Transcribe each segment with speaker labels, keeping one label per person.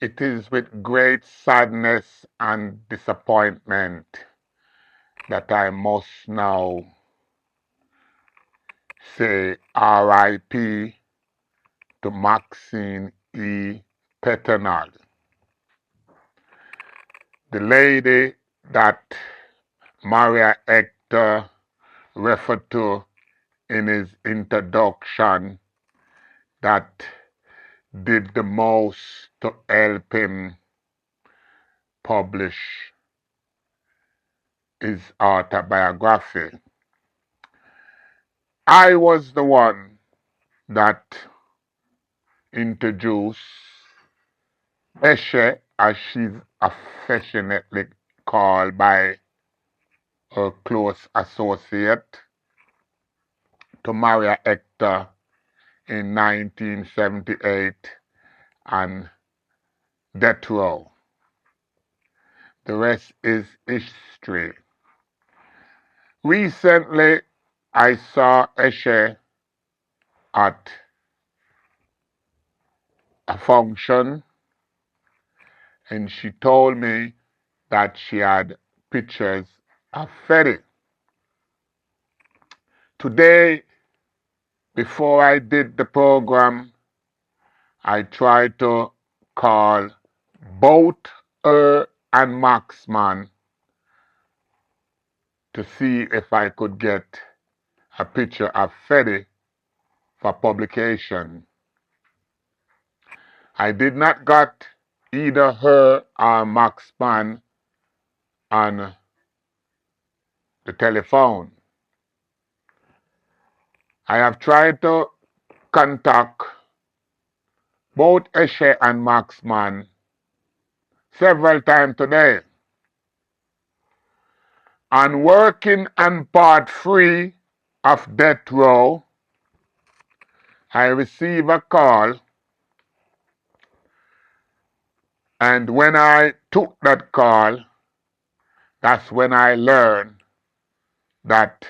Speaker 1: It is with great sadness and disappointment that I must now say RIP to Maxine E. Peternal, the lady that Maria Hector referred to in his introduction that did the most to help him publish his autobiography. I was the one that introduced Eshe, as she's affectionately called by her close associate, to Maria Hector in 1978 and death row. The rest is history. Recently, I saw Eshe at a function and she told me that she had pictures of Freddy. Today, before I did the program, I tried to call both her and Maxman to see if I could get a picture of Freddy for publication. I did not got either her or Maxman on the telephone. I have tried to contact both Eshe and Maxman several times today. On working on part 3 of Death Row, I received a call, and when I took that call, that's when I learned that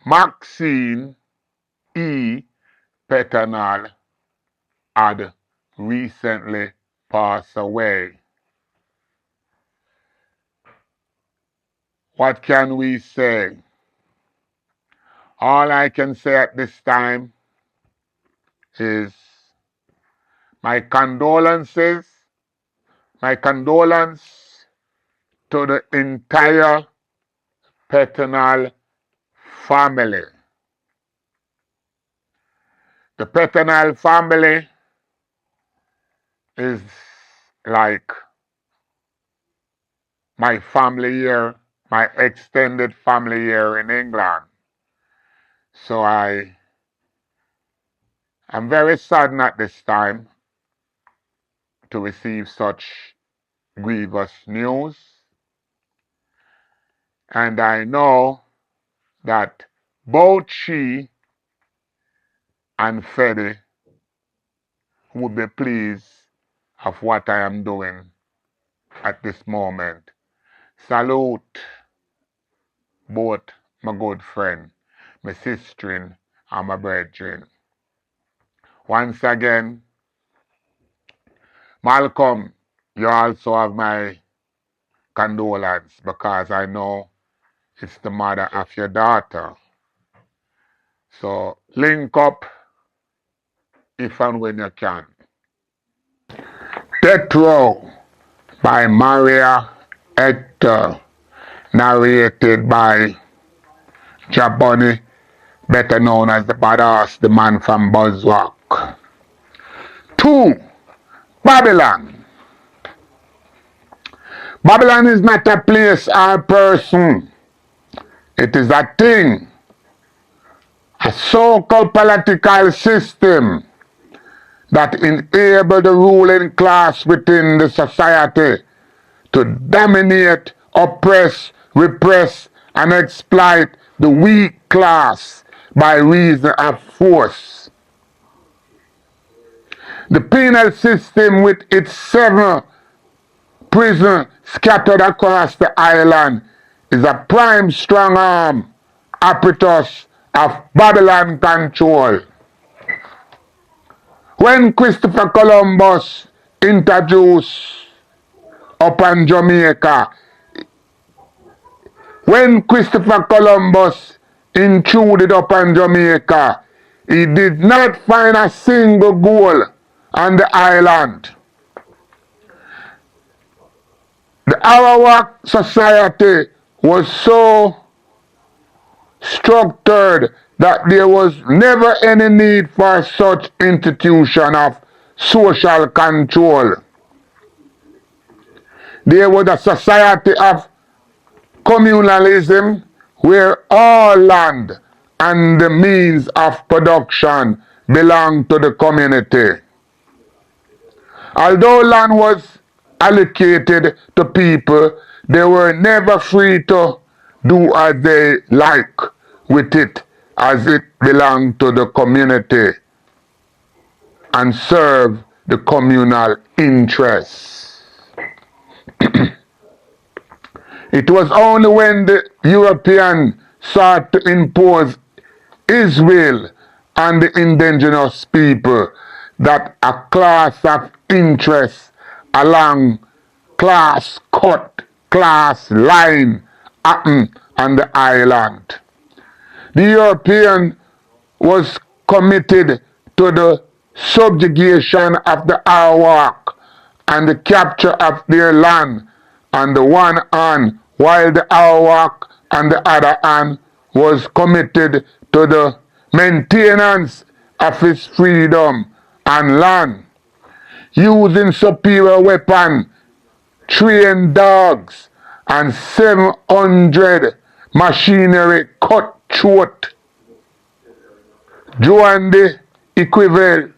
Speaker 1: Maxine E. Peternal had recently passed away. What can we say? All I can say at this time is my condolence to the entire Peternal family. The Peternal family is like my family here, my extended family here in England. So I'm very saddened at this time to receive such grievous news. And I know that both she and Freddy would be pleased of what I am doing at this moment. Salute both my good friend, my sister, and my brethren. Once again, Malcolm, you also have my condolence because I know it's the mother of your daughter. So link up if and when you can. Death Row by Maria Hector, narrated by JahBunny, better known as the badass, the man from Buzzrock. 2. Babylon. Babylon is not a place or a person. It is a thing, a so-called political system that enable the ruling class within the society to dominate, oppress, repress, and exploit the weak class by reason of force. The penal system with its 7 prisons scattered across the island is a prime strong arm apparatus of Babylon control. When Christopher Columbus introduced upon Jamaica. When Christopher Columbus intruded upon Jamaica, he did not find a single gold on the island. The Arawak society was so structured that there was never any need for such institution of social control. There was a society of communalism where all land and the means of production belonged to the community. Although land was allocated to people, they were never free to do as they like with it, as it belonged to the community and serve the communal interests. It was only when the European sought to impose his will on the indigenous people that a class of interests along class cut, class line happened on the island. The European was committed to the subjugation of the Arawak and the capture of their land on the one hand, while the Arawak on the other hand was committed to the maintenance of his freedom and land, using superior weapons, trained dogs, and 700 machinery cutthroat. Joan the Equivalent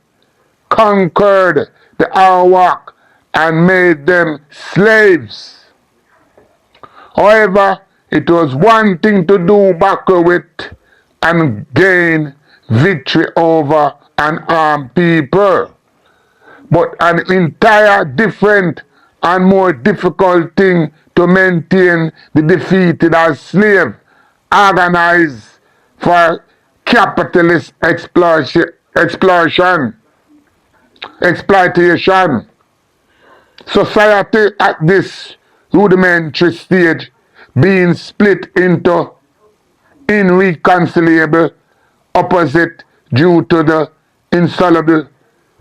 Speaker 1: conquered the Arawak and made them slaves. However, it was one thing to do battle with and gain victory over an armed people, but an entire different and more difficult thing to maintain the defeated as slaves, organized for capitalist exploitation. Society at this rudimentary stage being split into irreconcilable opposite due to the insoluble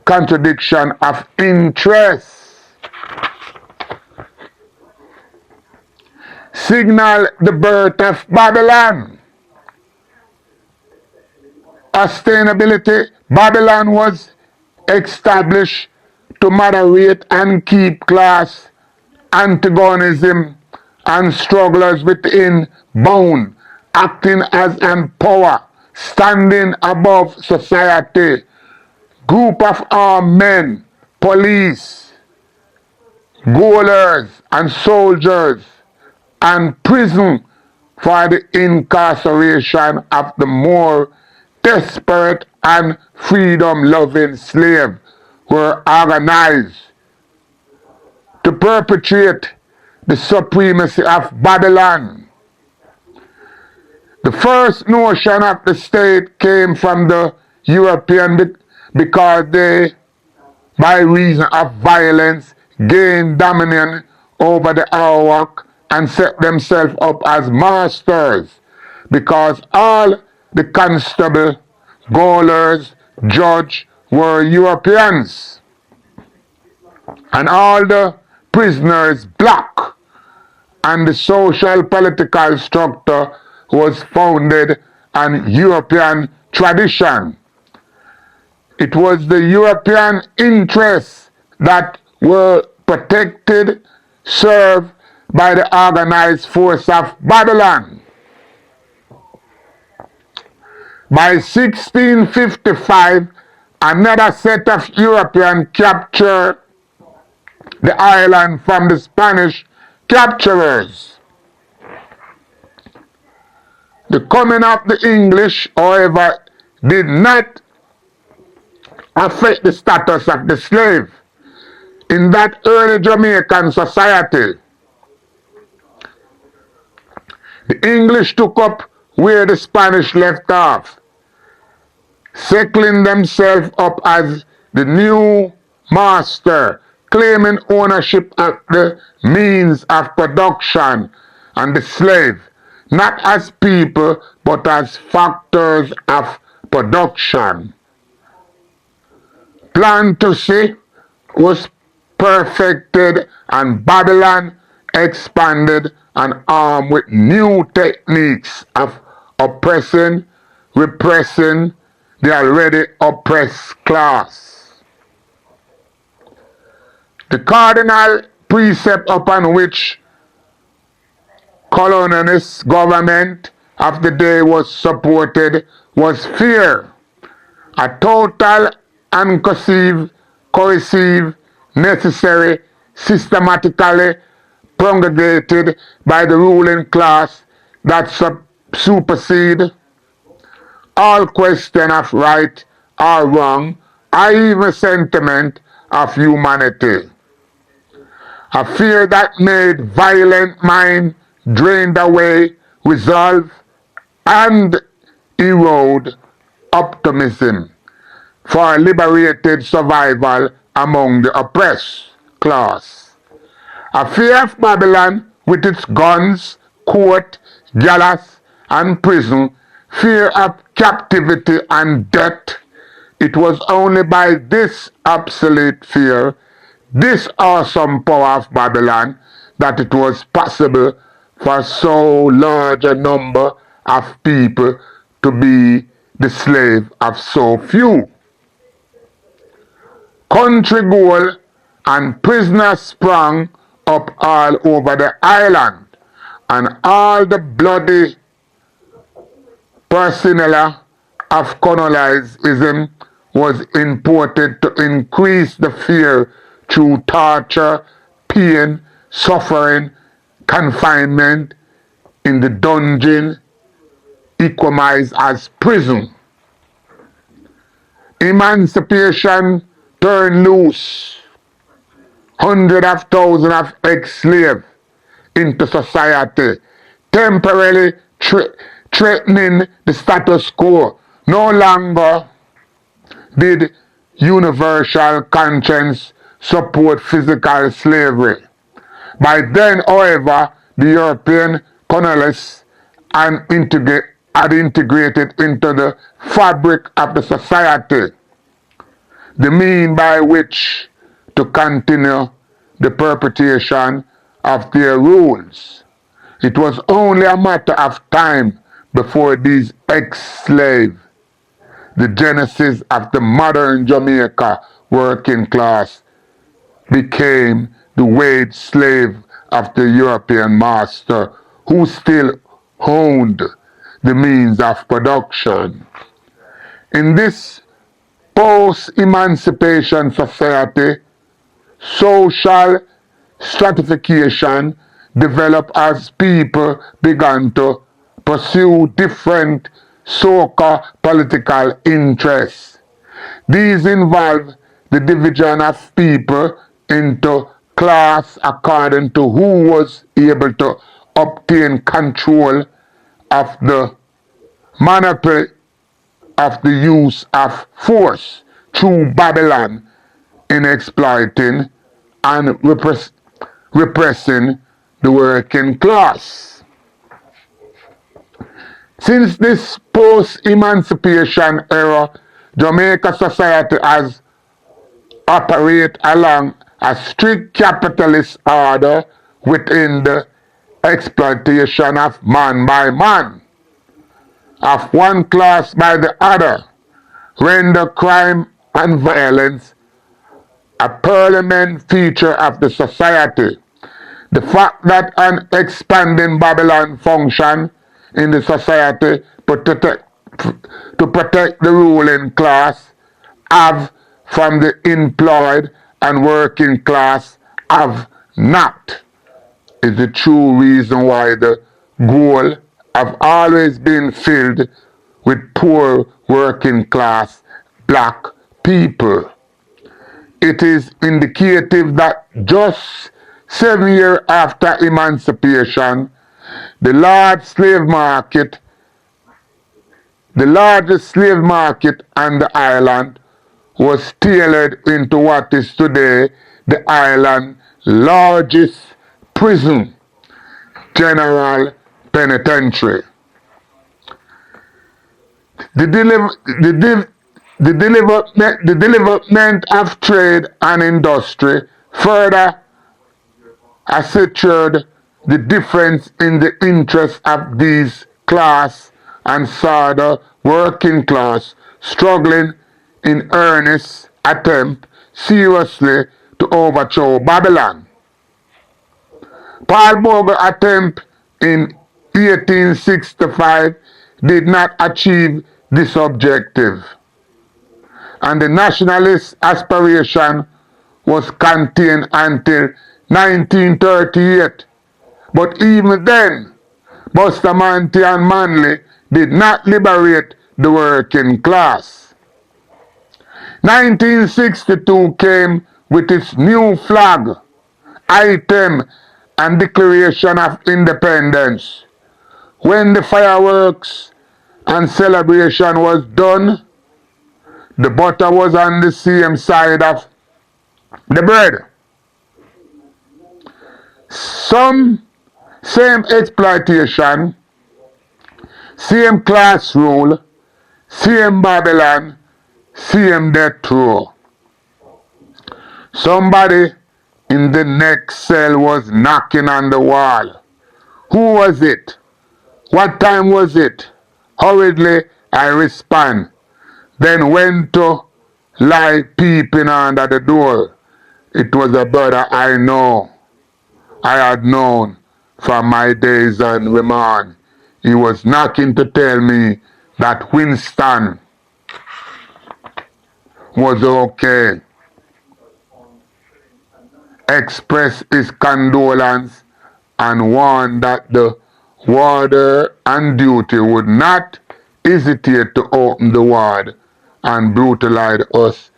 Speaker 1: contradiction of interests. Signal the birth of Babylon. Sustainability. Babylon was established to moderate and keep class antagonism and strugglers within bound, acting as an power, standing above society. Group of armed men, police, gaolers and soldiers, and prison for the incarceration of the more desperate and freedom-loving slaves were organized to perpetuate the supremacy of Babylon. The first notion of the state came from the European because they, by reason of violence, gained dominion over the Arawak and set themselves up as masters, because all the constable, gaolers, judge were Europeans, and all the prisoners black, and the social political structure was founded on European tradition. It was the European interests that were protected, served by the organized force of Babylon. By 1655, another set of Europeans captured the island from the Spanish capturers. The coming of the English, however, did not affect the status of the slave in that early Jamaican society. The English took up where the Spanish left off, settling themselves up as the new master, claiming ownership of the means of production and the slave, not as people, but as factors of production. Plantacy was perfected and Babylon expanded and armed with new techniques of oppressing, repressing the already oppressed class. The cardinal precept upon which colonialist government of the day was supported was fear, a total and cohesive, necessary, systematically promulgated by the ruling class that supersede all question of right or wrong, or even sentiment of humanity. A fear that made violent mind drained away resolve and erode optimism for liberated survival among the oppressed class. A fear of Babylon with its guns, court, gallows, and prison, fear of captivity and death. It was only by this obsolete fear, this awesome power of Babylon, that it was possible for so large a number of people to be the slave of so few. Country goal and prisoners sprang up all over the island, and all the bloody paraphernalia of colonialism was imported to increase the fear through torture, pain, suffering, confinement in the dungeon, equalized as prison. Emancipation turned loose hundreds of thousands of ex-slaves into society, temporarily threatening the status quo. No longer did universal conscience support physical slavery. By then, however, the European colonialists had integrated into the fabric of the society the means by which to continue the perpetuation of their rules. It was only a matter of time before these ex-slaves, the genesis of the modern Jamaica working class, became the wage slave of the European master who still owned the means of production. In this post-emancipation society, social stratification developed as people began to pursue different so-called political interests. These involve the division of people into class according to who was able to obtain control of the monopoly of the use of force through Babylon in exploiting and repressing the working class. Since this post-emancipation era, Jamaica society has operated along a strict capitalist order within the exploitation of man by man, of one class by the other, render crime and violence a permanent feature of the society. The fact that an expanding Babylon function in the society to protect the ruling class have from the employed and working class have not is the true reason why the goal have always been filled with poor working class black people. It is indicative that just 7 years after emancipation, the largest slave market on the island was tailored into what is today the island's largest prison, general penitentiary. The, deliv- the, div- the development of trade and industry further accentuated the difference in the interests of these class and saw the working class struggling in earnest attempt seriously to overthrow Babylon. Paul Bogle attempt in 1865 did not achieve this objective, and the nationalist aspiration was contained until 1938. But even then, Bustamante and Manley did not liberate the working class. 1962 came with its new flag, item, and Declaration of Independence. When the fireworks and celebration was done, the butter was on the same side of the bread. Some same exploitation, same class rule, same Babylon, same death row. Somebody in the next cell was knocking on the wall. Who was it? What time was it? Hurriedly I respond, then went to lie peeping under the door. It was a brother I had known from my days on remand. He was knocking to tell me that Winston was okay, expressed his condolence, and warned that the warder on duty would not hesitate to open the ward and brutalize us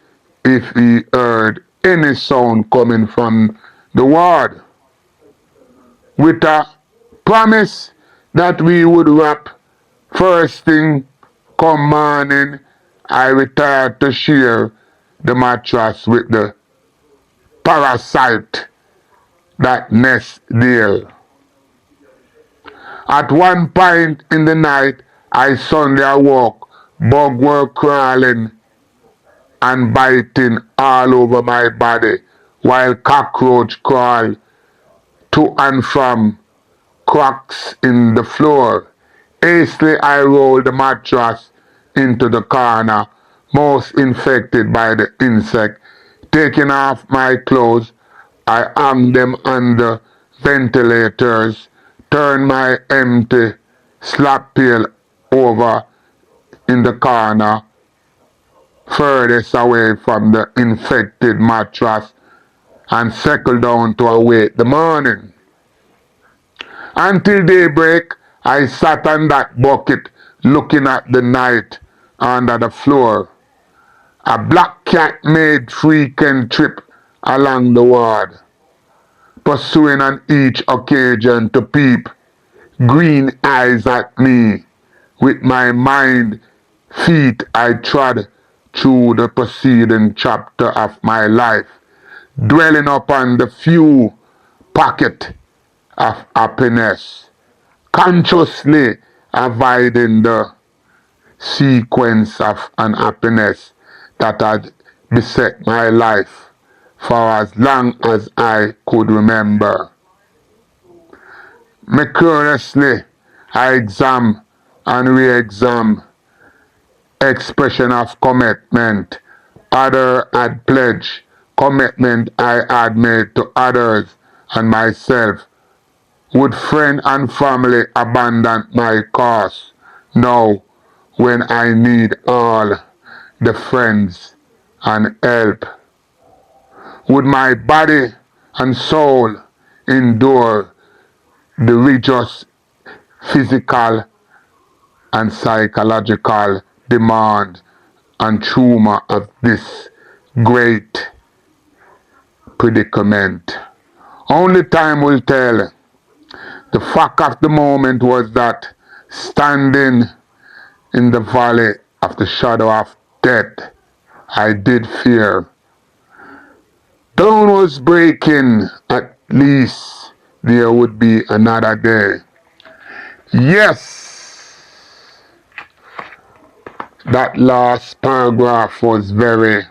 Speaker 1: if he heard any sound coming from the ward, with a promise that we would wrap first thing come morning. I retired to share the mattress with the parasite that nests there. At one point in the night, I suddenly awoke. Bugs were crawling and biting all over my body, while cockroaches crawled to and from cracks in the floor. Hastily I rolled the mattress into the corner most infected by the insect. Taking off my clothes, I hung them on the ventilators, turned my empty slop pail over in the corner furthest away from the infected mattress, and settled down to await the morning. Until daybreak, I sat on that bucket looking at the night under the floor. A black cat made frequent trip along the ward, pursuing on each occasion to peep green eyes at me. With my mind feet I trod through the preceding chapter of my life, dwelling upon the few pocket of happiness, consciously avoiding the sequence of unhappiness that had beset my life for as long as I could remember. Mercilessly I examine and re-examine expression of commitment other had pledged, commitment I had made to others and myself. Would friend and family abandon my cause now when I need all the friends and help? Would my body and soul endure the rigorous physical and psychological demand and trauma of this great predicament? Only time will tell. The fact of the moment was that, standing in the valley of the shadow of death, I did fear dawn was breaking, at least there would be another day. Yes, that last paragraph was very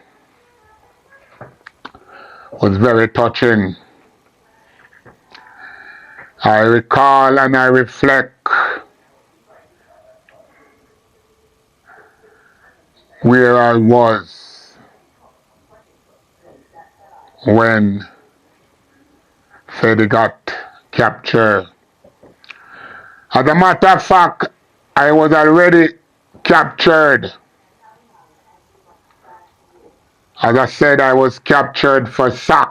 Speaker 1: touching. I recall and I reflect where I was when Freddy got captured. As a matter of fact, I was already captured. As I said, I was captured for sack.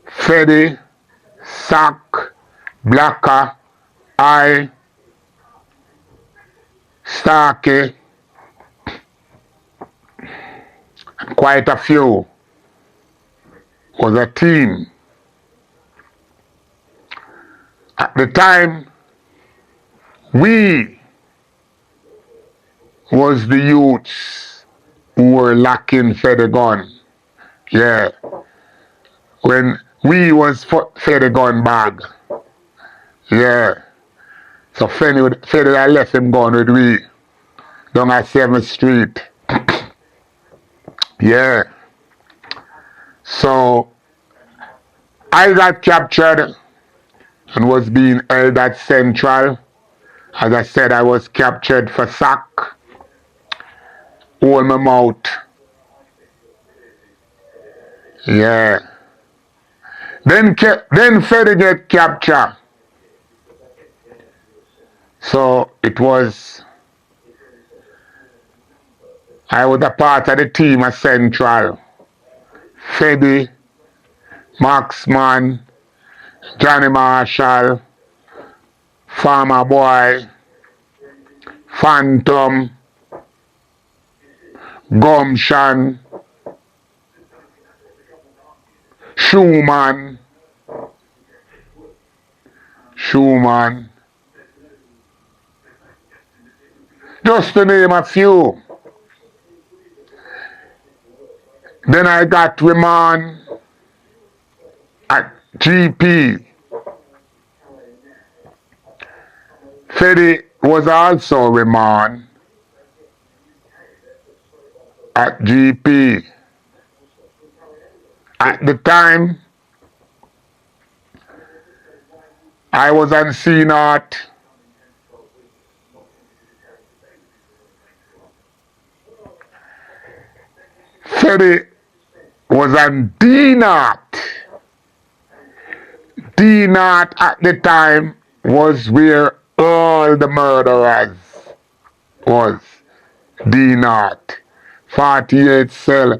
Speaker 1: Freddy, sack, Blacker, I, Starkey, and quite a few was a team. At the time, we was the youths who were lacking for the gun. Yeah. When we was for the gun bag. Yeah. So Freddy I left him gun with we down at 7th Street. Yeah. So I got captured and was being held at Central. As I said, I was captured for sack. Hold my mouth. Yeah. Then Freddy get captured. So I was a part of the team at Central. Freddy, Marksman, Johnny Marshall, Farmer Boy, Phantom, Gumption, Schumann, just to name a few. Then I got remand at GP. Freddy was also remand at GP. At the time, I was on C0. Freddy was on D0. D0 at the time was where all the murderers was. D0. 48 cell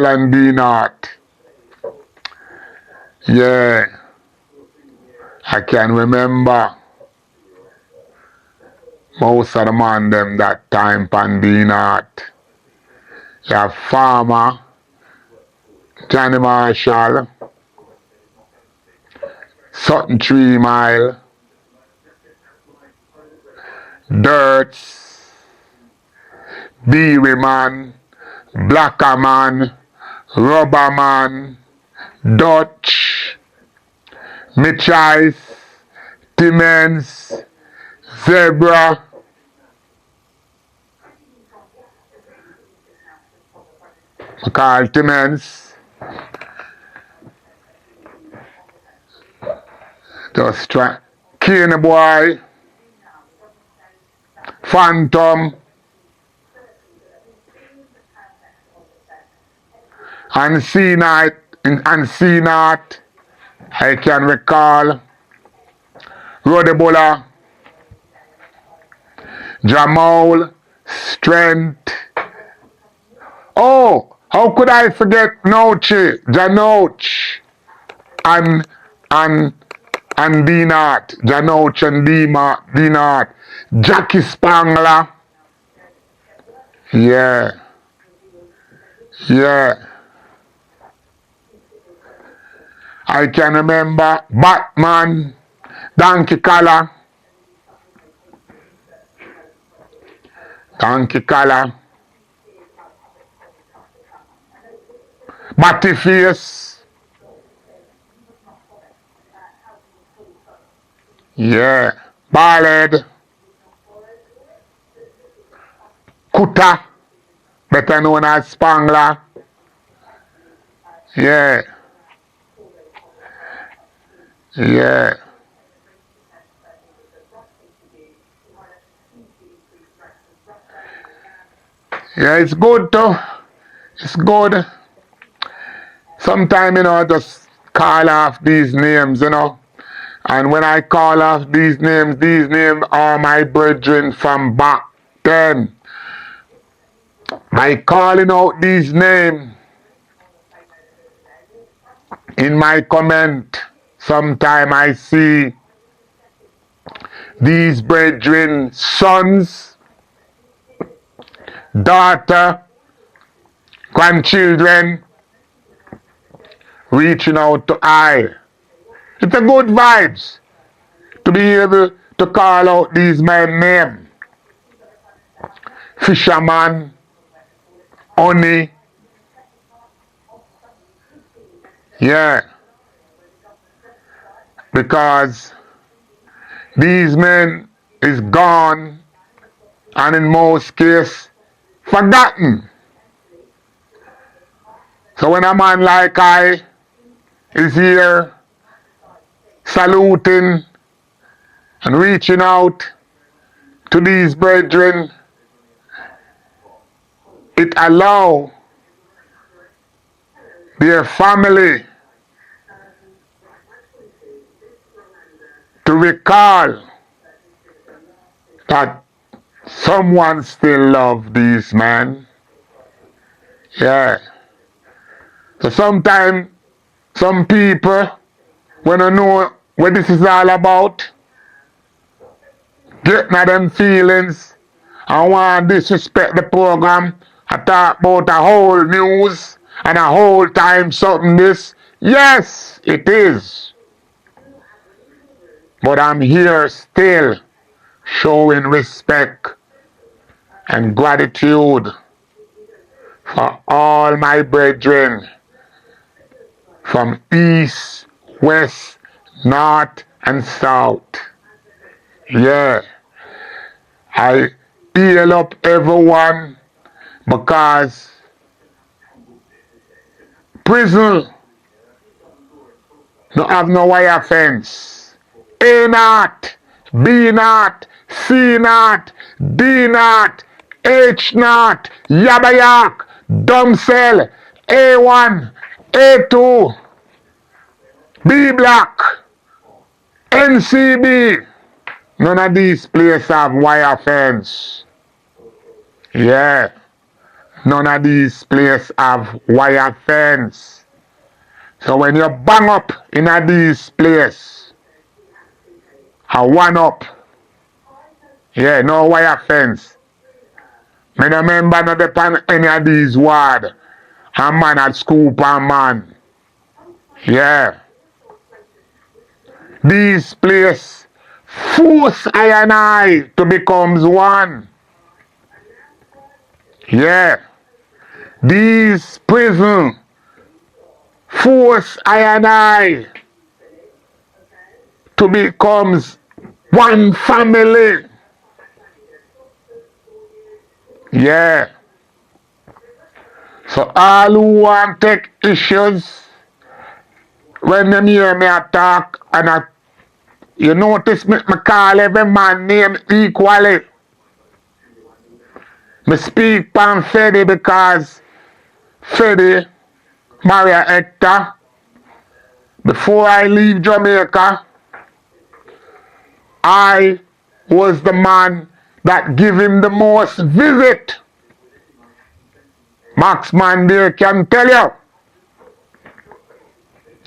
Speaker 1: and D0. Yeah. I can remember most of the man them that time pan D0. You have Farmer, Johnny Marshall, Sutton 3 Mile, Dirts, Beery Man, Blacker Man, Rubber Man, Dutch, Mitchies, Timmons, Zebra, Carl Timmons, just try, Cane Boy, Phantom, and C-Night, I can recall, Rodebola, Jamal, Strength. Oh, how could I forget Noche, Janoch, and D-Nat, Janoch and D-Nat, Jackie Spangler. Yeah. I can remember Batman, Donkey Collar, batty face. Yeah. Bald head. Kuta. Better known as Spangler. Yeah. Yeah. Yeah, it's good too. It's good. Sometimes, I just call off these names, And when I call off these names are my brethren from back then. By calling out these names in my comment, sometime I see these brethren, sons, daughter, grandchildren, reaching out to I. It's a good vibes to be able to call out these men names. Fisherman, honey, yeah. Because these men is gone and in most cases forgotten. So when a man like I is here saluting and reaching out to these brethren, it allow their family to recall that someone still love these men. Yeah. So sometimes some people, when I know what this is all about, get na them feelings and want to disrespect the program. I talk about a whole news and a whole time something this. Yes, it is. But I'm here still showing respect and gratitude for all my brethren from east, west, north, and south. Yeah. I heal up everyone because prison no have no wire fence. A not, B not, C not, D not, H not, Yabayak, Dumb Cell, A1, A2, B Block, NCB. None of these places have wire fence. Yeah. None of these places have wire fence. So when you bang up in a these places, a one up, yeah, no wire fence. Me no remember not upon any of these ward. A man at school per man. Yeah. These places force I and I to becomes one. Yeah. These prison force I and I to becomes one family. Yeah. So all who want take issues, when them hear me attack, and you notice me call every man name equally. Me speak pan Fede because Fede marry Hector. Before I leave Jamaica, I was the man that give him the most visit. Max man there can tell you.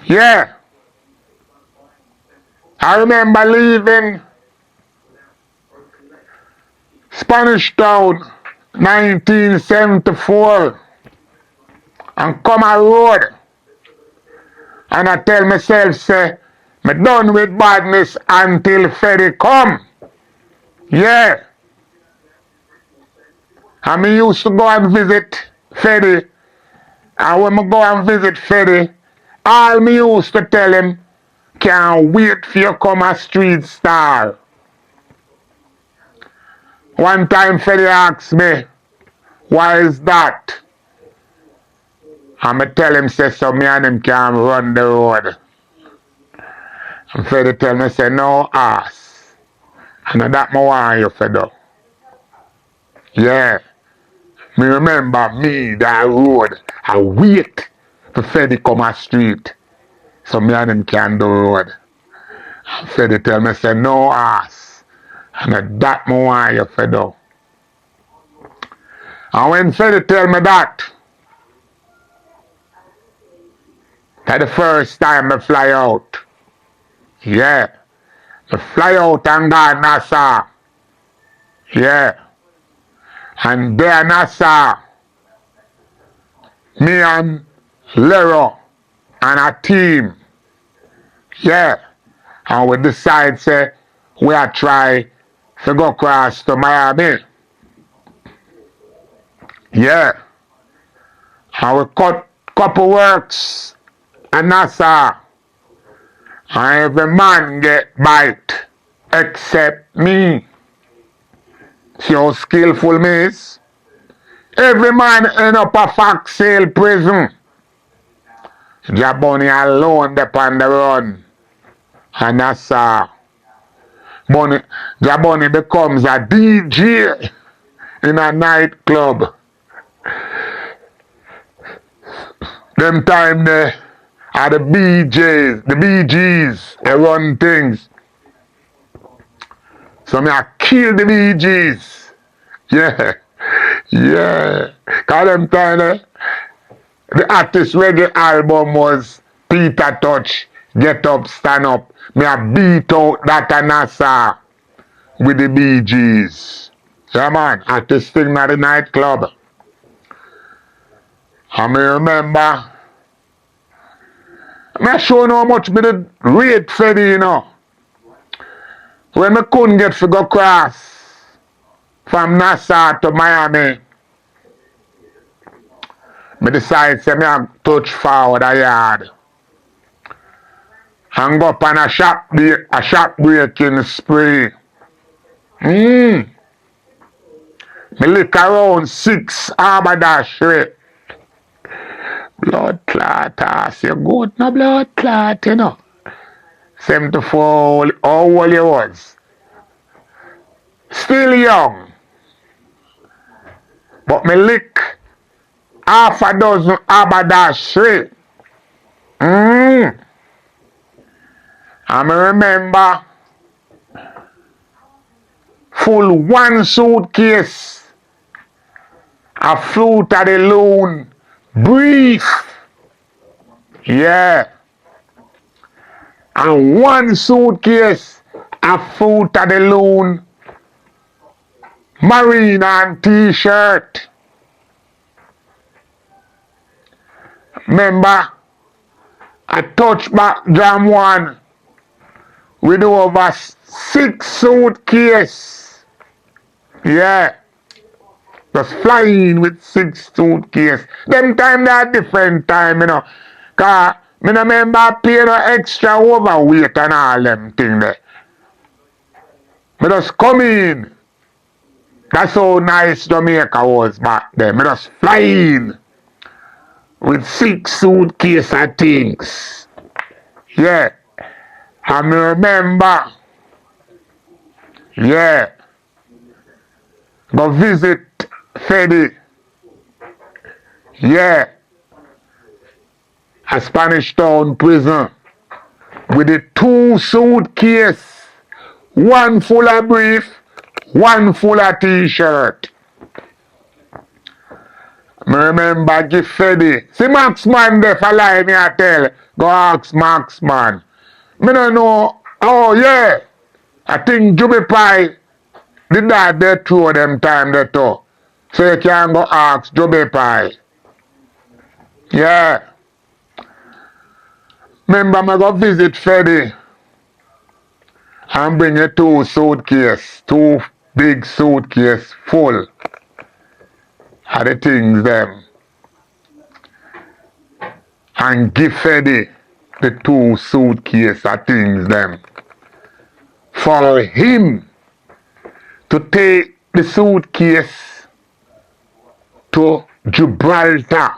Speaker 1: Yeah. I remember leaving Spanish Town 1974 and come a road. And I tell myself, say, me done with badness until Freddy come. Yeah. And me used to go and visit Freddy And when I go and visit Freddy, all me used to tell him, can't wait for you come a street star. One time Freddy asked me, why is that? And I tell him, say, so me and him can run the road. And Freddy tell me, say, no ass. And that I want you for do. Yeah. Me remember me, that road, I wait for Freddy come a street. So me and him can do road. And Freddy tell me, say, no ass. And that I want you for do. And when Freddy tell me that the first time I fly out. Yeah. I fly out and go to Nassau. Yeah. And there Nassau, me and Lero and a team. Yeah. And we decide, say, we are try to go across to Miami. Yeah. And we cut couple works in Nassau. And every man get bite except me. See how skillful me is? Every man end up a Fox Sale prison. JahBunny alone upon the run. And Nassau. JahBunny becomes a DJ in a nightclub. Them time they are the BGs, they run things. So me I kill the BGs. Yeah. Yeah. Cause them time the artist reggae album was Peter Touch, Get Up, Stand Up. Me I beat out that and Nassau with the BGs. Yeah man, artist thing at the nightclub. And me remember, me show how much me did rate Freddy, you know. When me couldn't get to go cross from Nassau to Miami, me decide say me I touch forward a yard. And go up on a shop breaking spree. Me lick around 6 Arbadash. Blood clot ass, you good no blood clot, you know. 74, how old you was. Still young. But me lick half a dozen Arbadash. And me remember full 1 suitcase of Fruit of the Loon brief. Yeah. And 1 suitcase of Fruit of the Loon marine and t-shirt. Remember, I touched back jam 1 with over 6 suitcase. Yeah. Just flying with 6 suitcase. Them time that different time, you know. Cause me no remember paying no extra overweight and all them thing there. Me just come in. That's how nice Jamaica was back then. Me just flying with 6 suitcase of things. Yeah. And me remember. Yeah. Go visit Freddy. Yeah. A Spanish Town prison. With the 2 suitcase. 1 full of brief. 1 full of t-shirt. Me remember give Freddy. See Maxman there for lie me I tell. Go ask Maxman. Me don't know. Oh yeah. I think Jubby Pie did that they throw them time they too. So you can go ask Jubby Pie. Yeah. Remember me go visit Freddy. And bring you 2 suitcase. 2 big suitcase full of the things them. and give Freddy the 2 suitcase of things them. For him to take the suitcase to Gibraltar.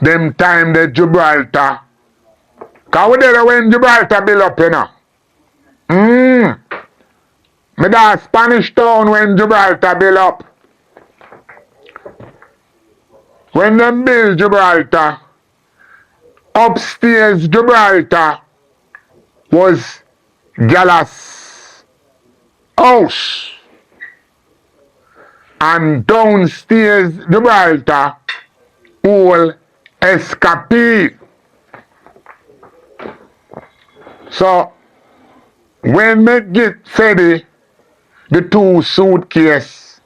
Speaker 1: Them time the Gibraltar. Cause we there when Gibraltar build up, you know. Me da Spanish town when Gibraltar build up. When them build Gibraltar, upstairs Gibraltar was Gallas house. And downstairs Gibraltar, all escapee. So, when me get Freddy the 2 suitcase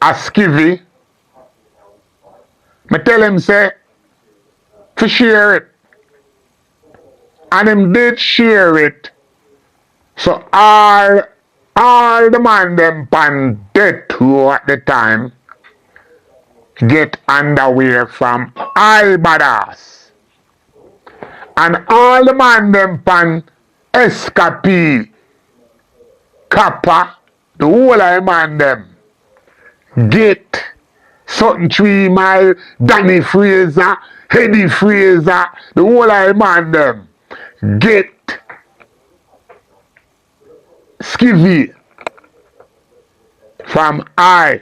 Speaker 1: a skivvy, me tell him say, to share it. And him did share it. So all the man them pan death row at the time get underwear from all badass. And all the man them pan escapee kappa, the whole of the man them get something 3 mile, Danny Fraser, Eddie Fraser, the whole of the man them get skivvy from I.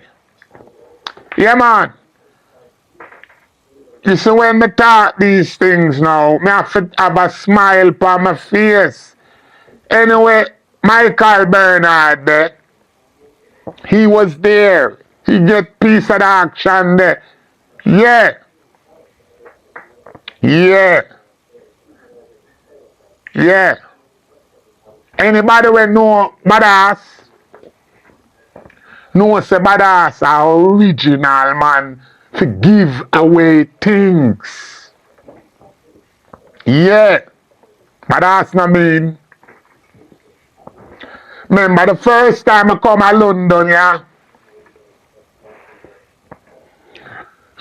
Speaker 1: Yeah man. You see when me talk these things now, me have to have a smile on my face. Anyway, Michael Bernard there, he was there. He get piece of the action there. Yeah. Yeah. Yeah. Anybody we know badass? Know say badass are original man to give away things. Yeah. Badass no mean. Remember the first time I come to London, yeah?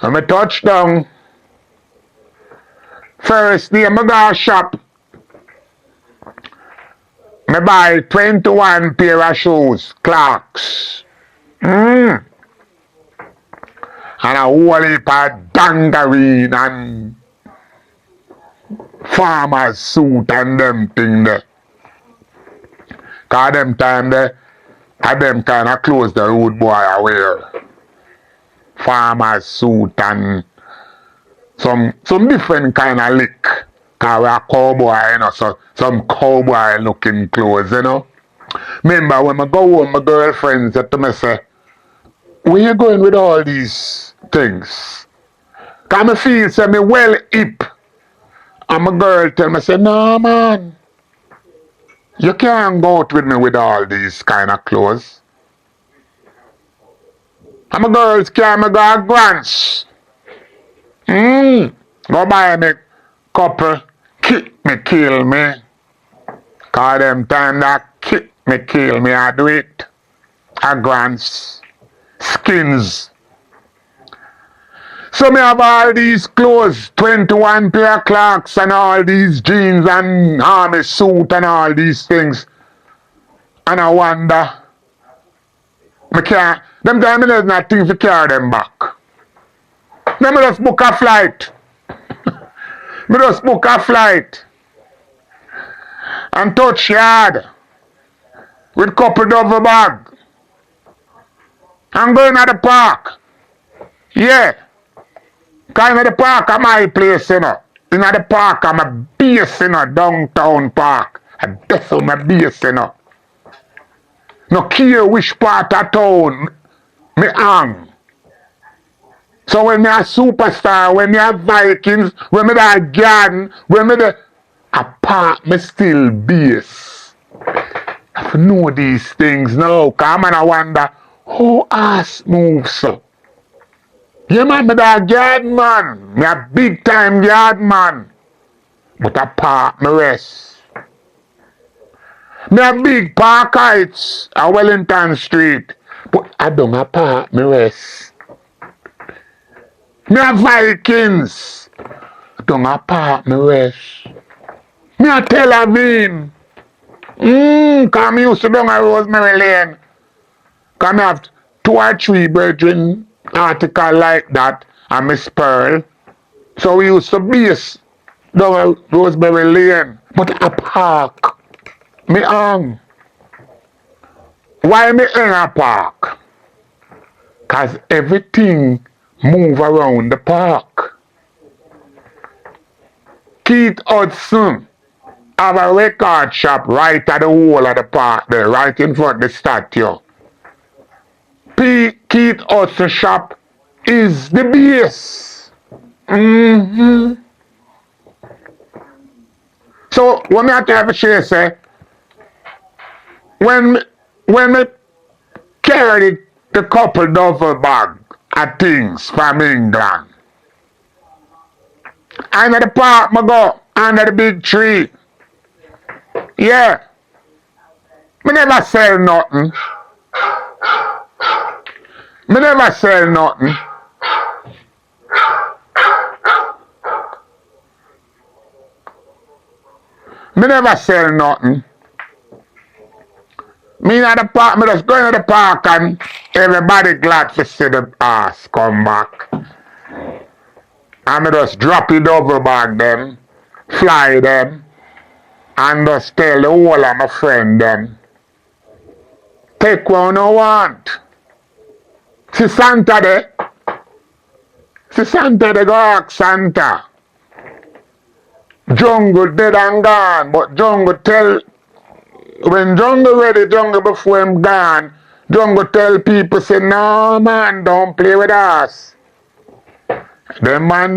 Speaker 1: When I touch down, first day I go shop, I buy 21 pair of shoes, Clarks. And a whole heap of dungarine and farmer's suit and them thing there. Cause them time there, them kind of clothes the road boy I wear. Farmer's suit and some different kind of lick. Cause we a cowboy, you know, so some cowboy looking clothes, you know. Remember when I go home, my girlfriend said to me, say, where you going with all these things? Cause I feel say me well hip. And my girl tell me, say, no man, you can't go out with me with all these kind of clothes. And my girls carry me go to Grants. Go buy me couple kick me, kill me. Cause them time that kick me, kill me, I do it. A Grants. Skins. So me have all these clothes, 21 pair of Clarks and all these jeans and army suit and all these things. And I wonder, me can't, them time there's nothing to carry them back. Then me just book a flight. Me just book a flight. And touch yard with couple double bag. I'm going to the park. Yeah. Cause in the park are my place, you know. In the park I'm a base, you know, downtown park. And that's how my base, you know. No care which part of town me hang. So when me a superstar, when me a Vikings, when me a garden, when me the a park, me still base. I have to know these things now, cause man I wonder how ass moves so. Yeah man, me a garden man. Me a big time garden man. But a park me rest. Me a big park heights at Wellington Street. But I don't a park me rest. Me a Vikings. Don't a park me rest. Me a Tel Aviv. Cause me used to down a Rosemary Lane. Cause me have 2 or 3 brethren article like that and Miss Pearl. So we used to base down a Rosemary Lane. But a park. Me hang. Why me in a park? Cause everything move around the park. Keith Hudson have a record shop right at the wall of the park there, right in front of the statue. Keith Hudson shop is the base. So what me have to have a share say, when me carry the couple duffel bag of things from England, under the park me go, under the big tree. Yeah. Me never sell nothing. Me never sell nothing. Me never sell nothing. Me at the park, me just go into the park and everybody glad to see the ass come back. And me just drop it over back them, fly them, and just tell the whole of my friend them, take what you want. See Santa there? See Santa they go ask Santa. Jungle dead and gone, but Jungle tell, when Jungle ready, Jungle before him gone, Jungle tell people say, no man, don't play with us. Them man,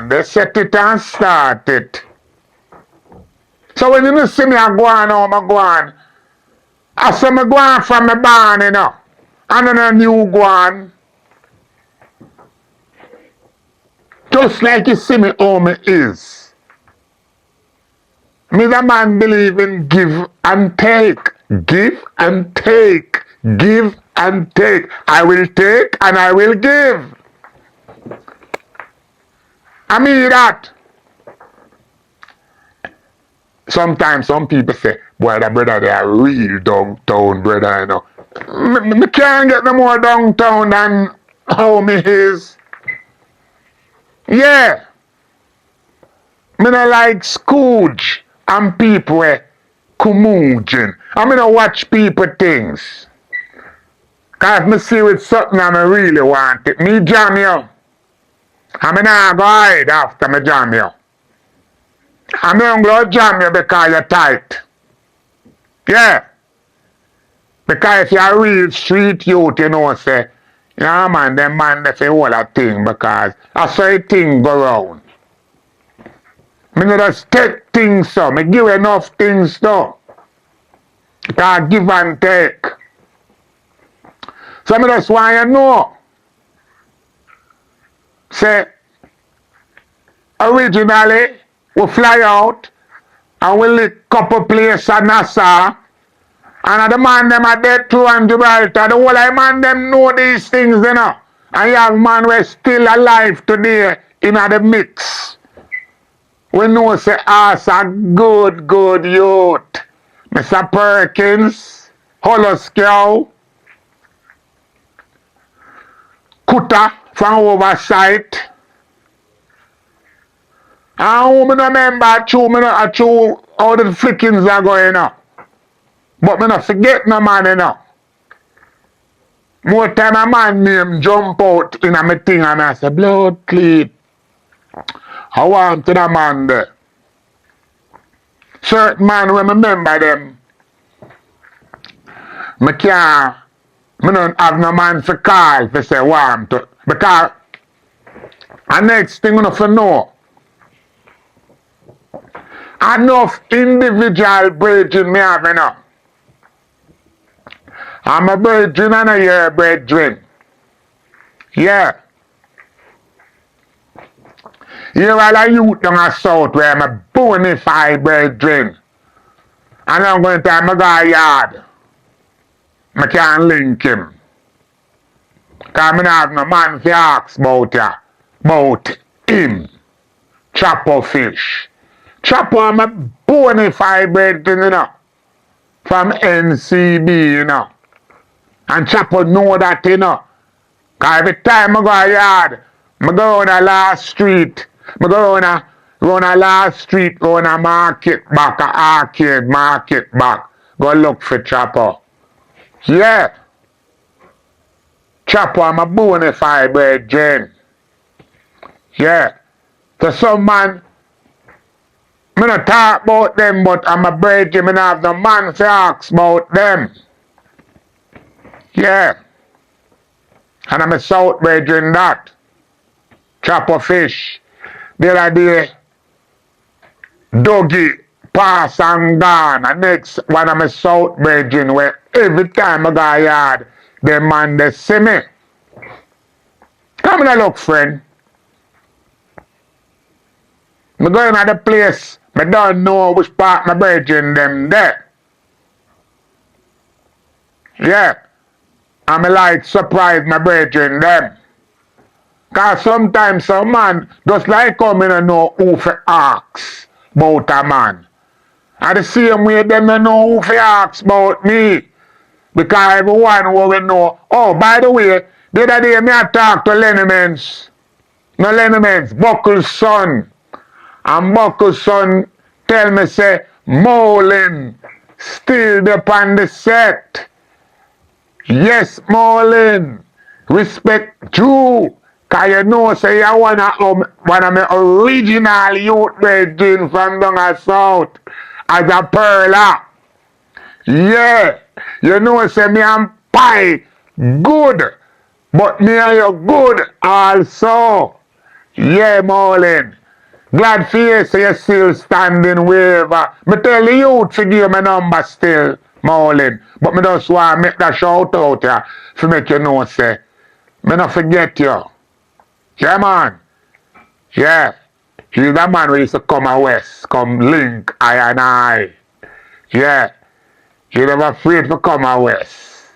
Speaker 1: they set it and start it. So when you see me, I go on home, I go on. I say me go on from my barn, you know. And then a new go on. Just like you see me how me is. Me the man believe in give and take. Give and take. Give and take. I will take and I will give. I mean that. Sometimes some people say, boy, that brother, they are real downtown, brother, you know. Me can't get no more downtown than how me is. Yeah. Me no like Scrooge and people curmudgeon. I me no watch people things. Cause me see with something and I really want it. Me jam you. And me nah go hide after me jam you. I'm not going to jam you because you're tight. Yeah. Because if you're a real street youth, you know, say, yeah man, them man, they say all that thing because I saw a thing go round. Me not just take things so. Me give enough things though. Because give and take. So me just want you to know. Say, originally, we fly out and we lick couple places at Nassau. And the man them are dead too and Gibraltar. The whole of the man them know these things, you know. And you have man who is still alive today in the mix. We know say us a good youth. Mr. Perkins, Holoskow, Kuta from Oversight. And who me no remember how the flickings are going on. But me not forget no man, you know. More time a man name jump out in a me thing and I say, blood clean. I want to the man there. Certain man when I remember them, me don't have no man for call to say warm to. Because the next thing you know for know, enough individual brethren me have, you know. I'm a brethren and you're a brethren. Yeah. Here all the youth down the south where I'm a bona fide brethren. And I'm going to tell my guy yard. I can't link him. Because I don't have no man to ask about ya. about him. Chopper fish. Chopper I'm a bona fide brethren, you know. From NCB, you know. And Chopper know that, you know. Cause every time I go a yard, I go on a last street. I go on a last street, on a market back, a arcade market back. Go look for Chopper. Yeah. Chopper I'm a bona fide brethren. Yeah. So some man, me not talk about them, but I'm a brethren, me not have no man to ask about them. Yeah. And I'm a South brethren that. Chopper fish. The other day, Dougie pass and gone. And next one of my South brethren where every time I go a yard, the man they see me. Come in a look, friend. Me going at the place, I don't know which part my brethren them there. Yeah. And I like surprise my brethren them. Cause sometimes some man just like come in and know who to ask about a man. And the same way them don't know who to ask about me. Because everyone will know. Oh, by the way, the other day me I talk to Lenimens. No Lenimens, Buckle's son. And Buckle's son tell me say, Molin still upon the set. Yes, Molin. Respect you. Cause you know say you one of my original youth brethren from down the south. As a perla. Yeah. You know say me and pie good. But me and you good also. Yeah, Molin. Glad for you say you still standing wherever. Me tell the youth to give my number still, Molin. But me just want to make that shout out here to make you know say, me not forget you. Yeah, man. Yeah. He's the man who used to come out west, come link I and I. Yeah. He never afraid to come out west.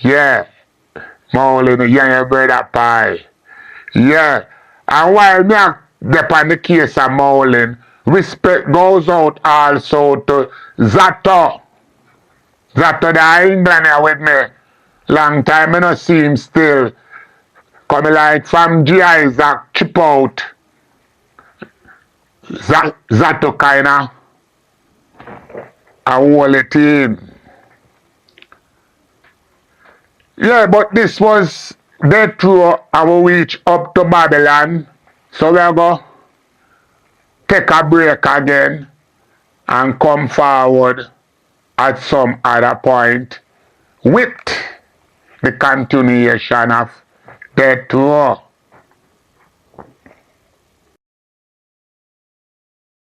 Speaker 1: Yeah. Molin, the younger brother pie. Yeah. And while me dep on the case of Molin, respect goes out also to Zato. Zato the England here with me. Long time I not see him still. Coming like from G. Isaac chip out. Zato kinda a whole it in. Yeah, but this was the tour our reach up to Babylon. So we're going to take a break again and come forward at some other point with the continuation of the tour.